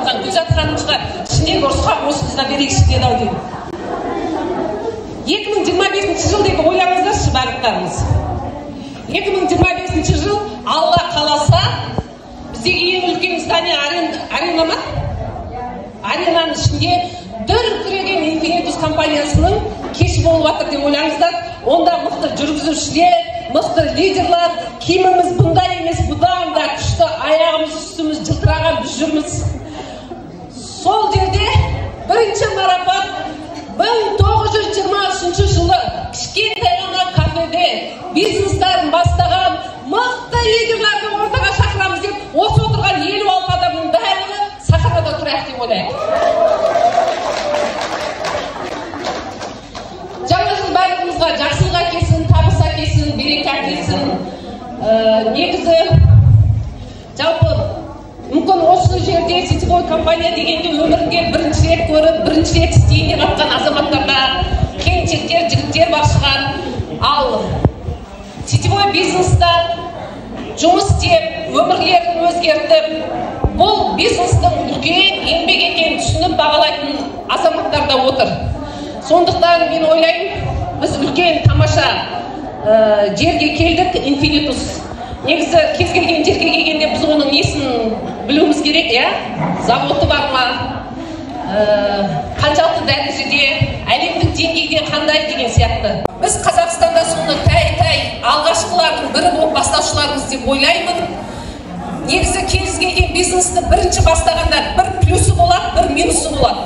жатқан Гүлзат ханымға ішіндегі ұрысқа осында берейікші деді ау деймін. 2025 жыл деп ойлаңыздаршы барлықтарыңыз. 2025 жыл Алла қаласа біздегі ең үлкен здание арена ма? Аренаның ішінде дүркіреген Infinitus компаниясының кеші болып жатыр деп ойлаңыздар. Онда мықты жүргізушілер, мықты лидерлар, киіміміз бұндай емес, бұдан да күшті, аяғымыз үстіміз жылтыраған біз жүрміз. Сол жерде бірінші марапат 1923 жылы кішкентай ғана кафеде бизнестарын бастаған мықты лидерларды ортаға шақырамыз деп, осы отырған 56 адамның барлығы сахарада тұрайық деп ойлаймын. Жаңа жыл барлығымызға жақсылық әкелсін, табыс әкелсін, береке әкелсін. Негізі жалпы мүмкін осы жерде сетевой компания дегенде өмірінде бірінші рет көріп, бірінші рет істейін деп жатқан азаматтарда келіншектер, жігіттер бар шығар. Ал сетевой бизнеста жұмыс істеп, өмірлерін өзгертіп, бұл бизнестің үлкен еңбек екенін түсініп бағалайтын азаматтар да отыр. Сондықтан мен ойлаймын, біз үлкен тамаша жерге келдік, Infinitus. Негізі кез келген жерге келгенде біз оның несін білуіміз керек, заводы бар ма, қаншалықты дәрежеде, әлемдік деңгейге қандай деген сияқты. Біз Қазақстанда соны тәй-тәй алғашқылардың бірі болып бастаушыларымыз деп ойлаймын. Негізі кез келген бизнесті бірінші бастағанда бір плюсы болады, бір минусы болады.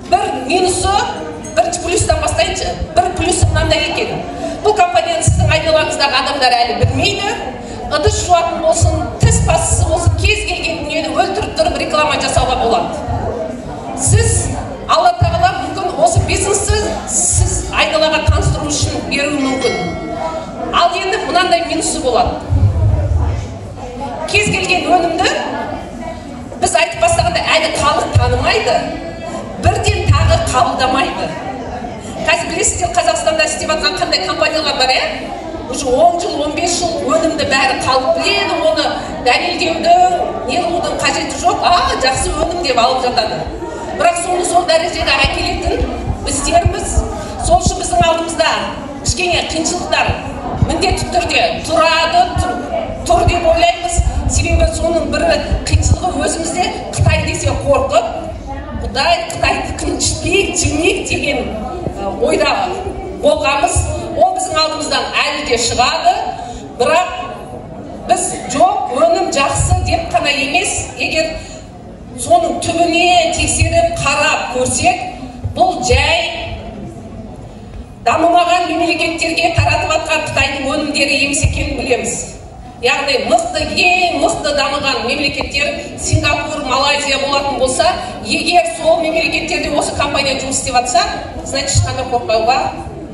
Бір минусы, бірінші плюстан бастайыншы, бір плюсы мынандай екен. Бұл компанияны сіздің айналаңыздағы адамдар әлі білмейді. Ыдыс жуатын болсын, тіс басысы болсын, кез келген дүниені өлтіріп тұрып реклама жасауға болады. Сіз, Алла тағала мүмкін осы бизнесті сіз айналаға таныстыру үшін беруі мүмкін. Ал енді мынандай минусы болады. Кез келген өнімді біз айтып бастағанда әлі халық танымайды, бірден тағы қабылдамайды. Қазір білесіздер, Қазақстанда істеп жатқан қандай компаниялар бар, уже 10 жыл, 15 жыл өнімді бәрі халық біледі, оны дәлелдеуді, не қылудың қажеті жоқ, жақсы өнім деп алып жатады. Бірақ соны сол дәрежеде әкелетін біздерміз, сол үшін біздің алдымызда кішкене қиыншылықтар міндетті түрде тұрады, тұр деп ойлаймыз. Себебі соның бірі қиыншылығы өзімізде Қытай десе қорқып, Қытайды кінчітпейік, жемейік деген ойда болғамыз, ол біздің алдымыздан әлі де шығады. Бірақ біз жоқ, өнім жақсы деп қана емес, егер соның түбіне тексеріп қарап көрсек, бұл жай дамымаған мемлекеттерге таратып жатқан Қытайдың өнімдері емес екенін білеміз. Яғни ең мықты дамыған мемлекеттер Сингапур, Малайзия болатын болса, егер сол мемлекеттерде осы компания жұмыс істеп жатса, значит, ешқандай қорқпауға,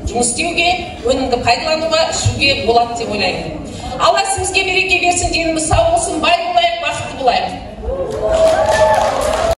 жұмыс істеуге, өнімді пайдалануға, ішуге болады деп ойлаймын. Алла сізге береке берсін, деніміз сау болсын, бай болайық, бақытты болайық.